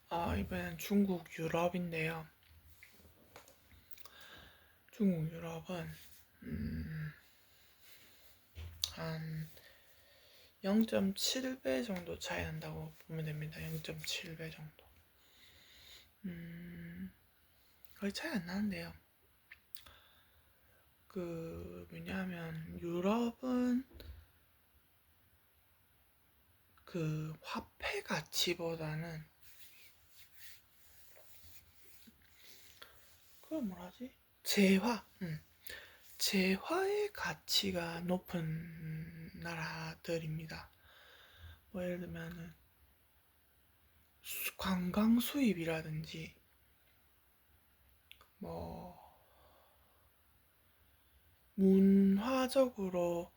이번엔 중국 유럽인데요. 중국 유럽은 한 0.7배 정도 차이 난다고 보면 됩니다. 0.7배 정도. 거의 차이 안 나는데요. 왜냐하면 유럽은 그 화폐 가치보다는 그걸 뭐라지? 재화의 가치가 높은 나라들입니다. 뭐 예를 들면은 관광 수입이라든지 뭐 문화적으로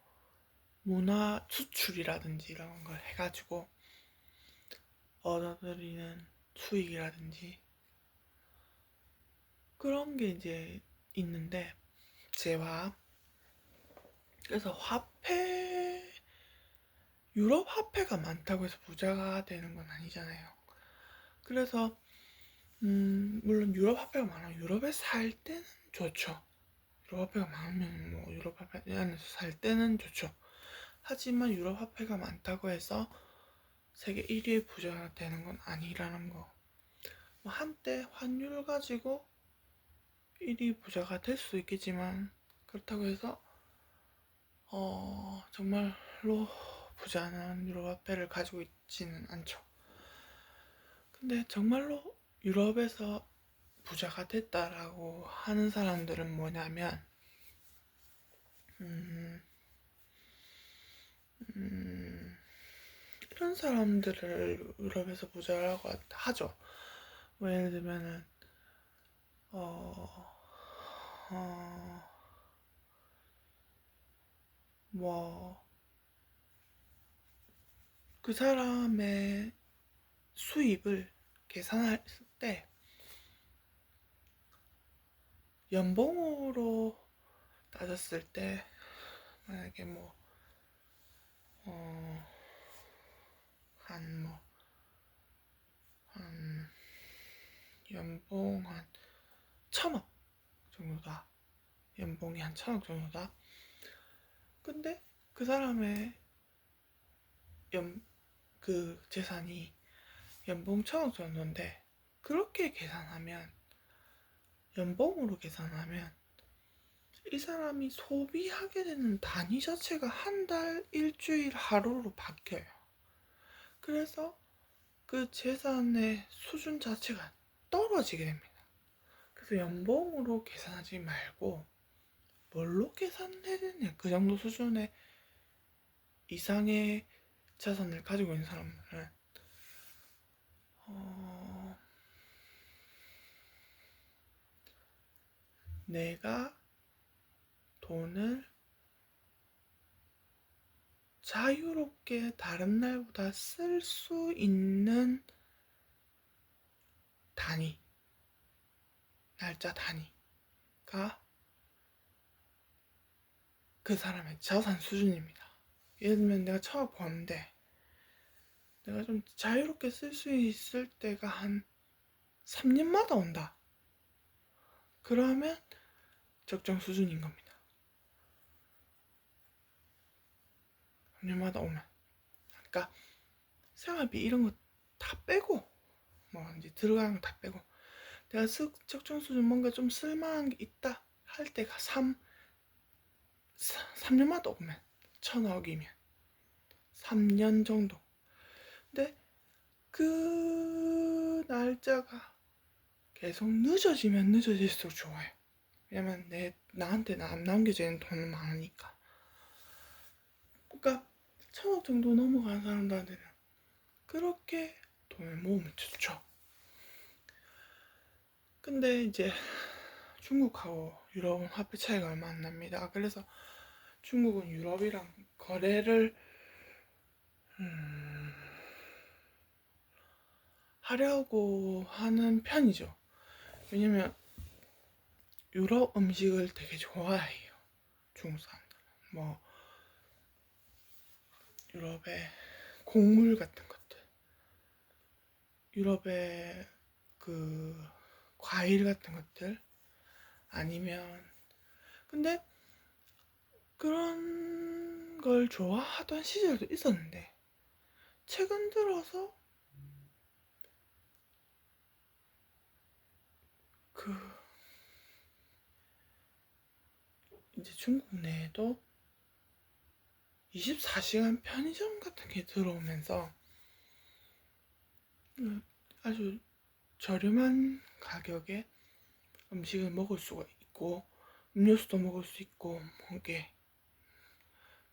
문화 수출이라든지 이런 걸 해가지고 얻어들이는 수익이라든지 그런 게 이제 있는데 재화. 그래서 유럽 화폐가 많다고 해서 부자가 되는 건 아니잖아요. 그래서 물론 유럽 화폐가 많아 유럽에 살 때는 좋죠. 유럽 화폐가 많으면 뭐 유럽 화폐 안에서 살 때는 좋죠. 하지만 유럽 화폐가 많다고 해서 세계 1위의 부자가 되는 건 아니라는 거. 뭐 한때 환율 가지고 1위 부자가 될 수 있겠지만 그렇다고 해서 정말로 부자는 유럽 화폐를 가지고 있지는 않죠. 근데 정말로 유럽에서 부자가 됐다라고 하는 사람들은 뭐냐면 이런 사람들을 유럽에서 부자라고 하죠. 뭐 예를 들면은 어, 어, 뭐, 그 사람의 수입을 계산할 때 연봉으로 따졌을 때 만약에 뭐, 어, 한 뭐, 한 연봉 한 1,000억 정도다. 연봉이 한 1,000억 정도다. 근데 그 사람의 그 재산이 연봉 1,000억 정도인데 그렇게 계산하면 연봉으로 계산하면 이 사람이 소비하게 되는 단위 자체가 한 달, 일주일, 하루로 바뀌어요. 그래서 그 재산의 수준 자체가 떨어지게 됩니다. 그래서 연봉으로 계산하지 말고 뭘로 계산해야 되냐. 그 정도 수준의 이상의 자산을 가지고 있는 사람들은 내가 돈을 자유롭게 다른 날보다 쓸 수 있는 단위, 날짜 단위가 그 사람의 자산 수준입니다. 예를 들면 내가 1,000억 버는데 내가 좀 자유롭게 쓸 수 있을 때가 한 3년마다 온다. 그러면 적정 수준인 겁니다. 3년마다 오면. 그러니까 생활비 이런 거 다 빼고 뭐 이제 들어가는 거 다 빼고 내가 적정 수준 뭔가 좀 쓸만한 게 있다 할 때가 3년마다 오면 1,000억이면 3년 정도. 근데 그 날짜가 계속 늦어지면 늦어질수록 좋아요. 왜냐면 나한테 안 남겨지는 돈은 많으니까. 그러니까 1,000억 정도 넘어가는 사람들한테는 그렇게 돈을 모으면 좋죠. 근데 이제 중국하고 유럽은 화폐 차이가 얼마 안 납니다. 그래서 중국은 유럽이랑 거래를 하려고 하는 편이죠. 왜냐면 유럽 음식을 되게 좋아해요. 중국 사람들은. 뭐 유럽의 곡물 같은 것들, 유럽의 그 과일 같은 것들 아니면 근데 그런 걸 좋아하던 시절도 있었는데 최근 들어서 그 이제 중국 내에도 24시간 편의점 같은 게 들어오면서 아주 저렴한 가격에 음식을 먹을 수가 있고 음료수도 먹을 수 있고 뭐게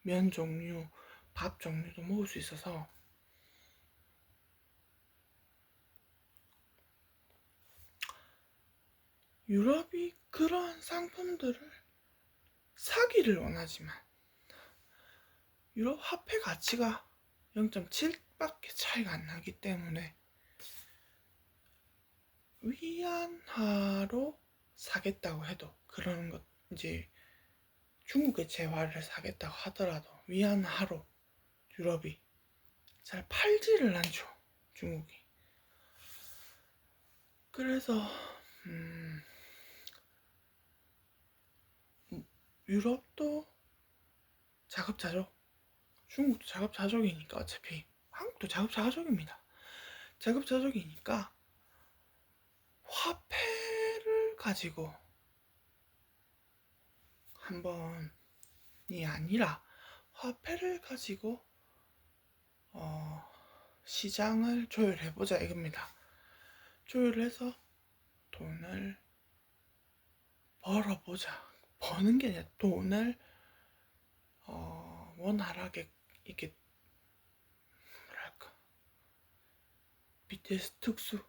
면 종류, 밥 종류도 먹을 수 있어서 유럽이 그런 상품들을 사기를 원하지만 유럽 화폐 가치가 0.7밖에 차이가 안 나기 때문에 위안화로 사겠다고 해도 그런 것 이제 중국의 재화를 사겠다고 하더라도 위안화로 유럽이 잘 팔지를 않죠. 중국이. 그래서 유럽도 자급자족, 중국도 자급자족이니까 어차피 한국도 자급자족입니다. 자급자족이니까 화폐를 가지고 한 번이 아니라 화폐를 가지고 시장을 조율해보자 이겁니다. 조율해서 돈을 벌어보자. 버는 게 아니라 돈을 원활하게 이게 뭐랄까 BTS 특수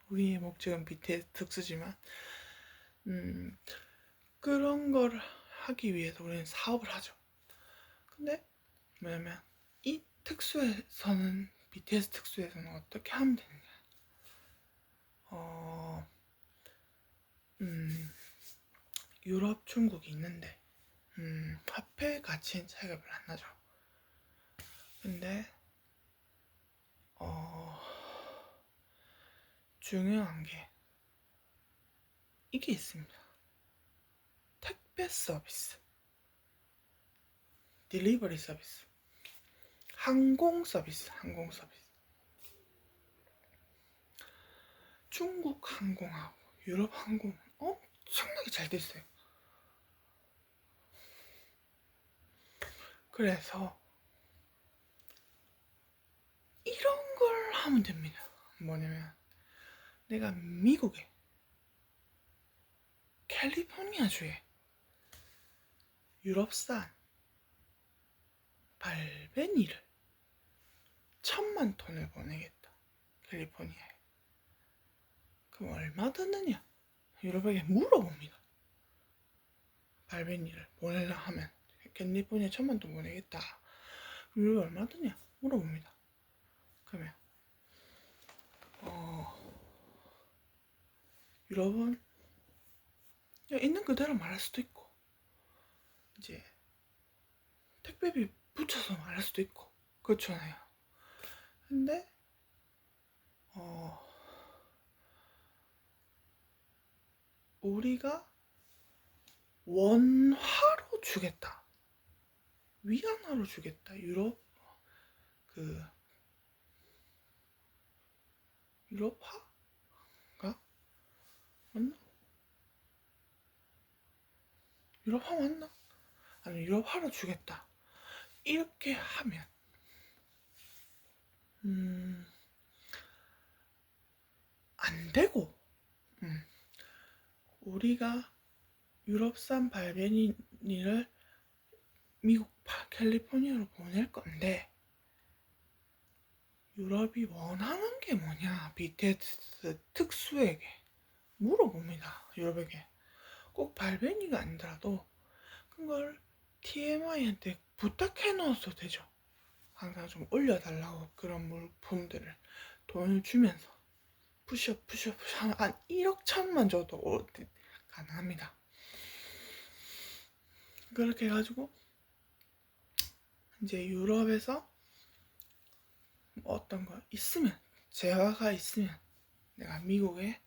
우리의 목적은 BTS 특수지만 그런 걸 하기 위해서 우리는 사업을 하죠. 근데 뭐냐면 이 특수에서는 BTS 특수에서는 어떻게 하면 되느냐 유럽, 중국이 있는데 화폐 가치는 차이가 별로 안 나죠. 근데 중요한 게 이게 있습니다. 택배 서비스, 딜리버리 서비스, 항공 서비스. 중국 항공하고 유럽 항공은 엄청나게 잘 됐어요. 그래서 이런 걸 하면 됩니다. 뭐냐면 내가 미국에 캘리포니아주에 유럽산 발베니를 10,000톤을 보내겠다. 캘리포니아에. 그럼 얼마 드느냐? 유럽에게 물어봅니다. 발베니를 보내려 하면 캘리포니아 1,000,000톤 보내겠다. 유럽에 얼마 드냐? 물어봅니다. 그러면 유럽은 있는 그대로 말할 수도 있고 이제 택배비 붙여서 말할 수도 있고 그렇잖아요. 근데 우리가 원화로 주겠다. 위안화로 주겠다. 유럽 유럽화가 맞나? 유럽화 맞나? 아니 유럽화로 주겠다. 이렇게 하면 안 되고 우리가 유럽산 발베니를 미국 캘리포니아로 보낼 건데 유럽이 원하는 게 뭐냐 BTS 특수에게 물어봅니다. 유럽에게 꼭 발베니가 아니더라도 그걸 TMI한테 부탁해 넣어도 되죠. 항상 좀 올려달라고 그런 물품들을 돈을 주면서 푸시업 한 1억 천만 줘도 가능합니다. 그렇게 해가지고 이제 유럽에서 어떤 거 있으면, 재화가 있으면 내가 미국에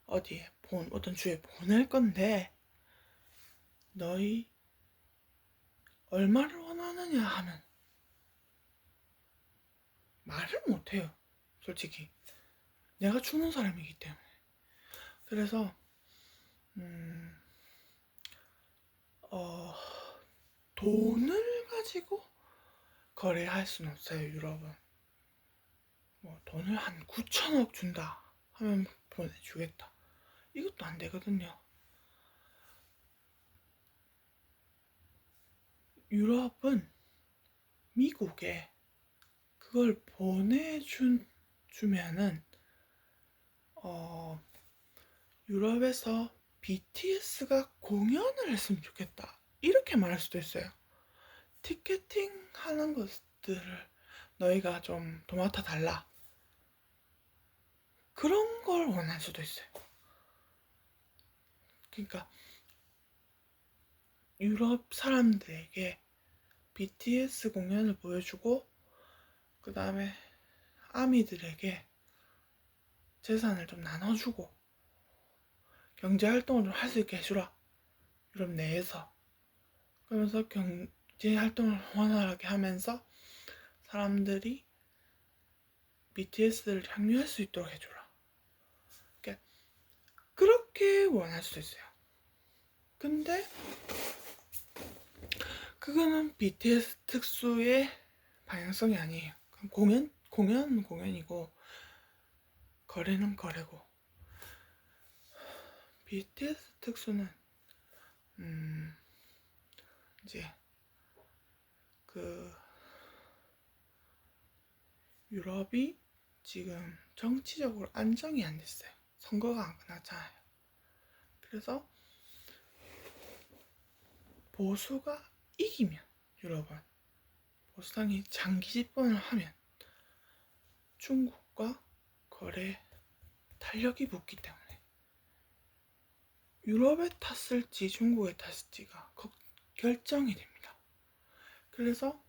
어디에 어떤 주에 보낼 건데 너희 얼마를 원하느냐 하면 말을 못해요. 솔직히 내가 주는 사람이기 때문에. 그래서 음, 어, 돈을 가지고 거래할 수는 없어요. 유럽은 뭐 돈을 한 9천억 준다 하면 보내주겠다, 이것도 안 되거든요. 유럽은 미국에 그걸 주면은 유럽에서 BTS가 공연을 했으면 좋겠다, 이렇게 말할 수도 있어요. 티켓팅 하는 것들을 너희가 좀 도맡아 달라, 그런 걸 원할 수도 있어요. 그러니까 유럽 사람들에게 BTS 공연을 보여주고 그 다음에 아미들에게 재산을 좀 나눠주고 경제활동을 좀 할 수 있게 해주라, 유럽 내에서. 그러면서 경제활동을 원활하게 하면서 사람들이 BTS를 향유할 수 있도록 해주라, 그러니까 그렇게 원할 수도 있어요. 근데 그거는 BTS 특수의 방향성이 아니에요. 공연은 공연이고 거래는 거래고. BTS 특수는 이제 그 유럽이 지금 정치적으로 안정이 안 됐어요. 선거가 안 끝났잖아요. 그래서 보수가 이기면, 유럽은 보수당이 장기 집권을 하면 중국과 거래 탄력이 붙기 때문에 유럽에 탔을지 중국에 탔을지가 결정이 됩니다. 그래서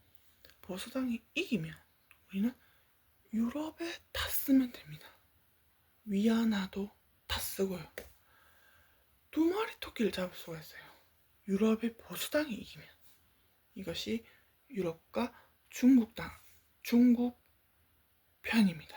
보수당이 이기면 우리는 유럽에 탔으면 됩니다. 위안화도 탔쓰고요. 두 마리 토끼를 잡을 수가 있어요. 유럽의 보수당이 이기면. 이것이 유럽과 중국 편입니다.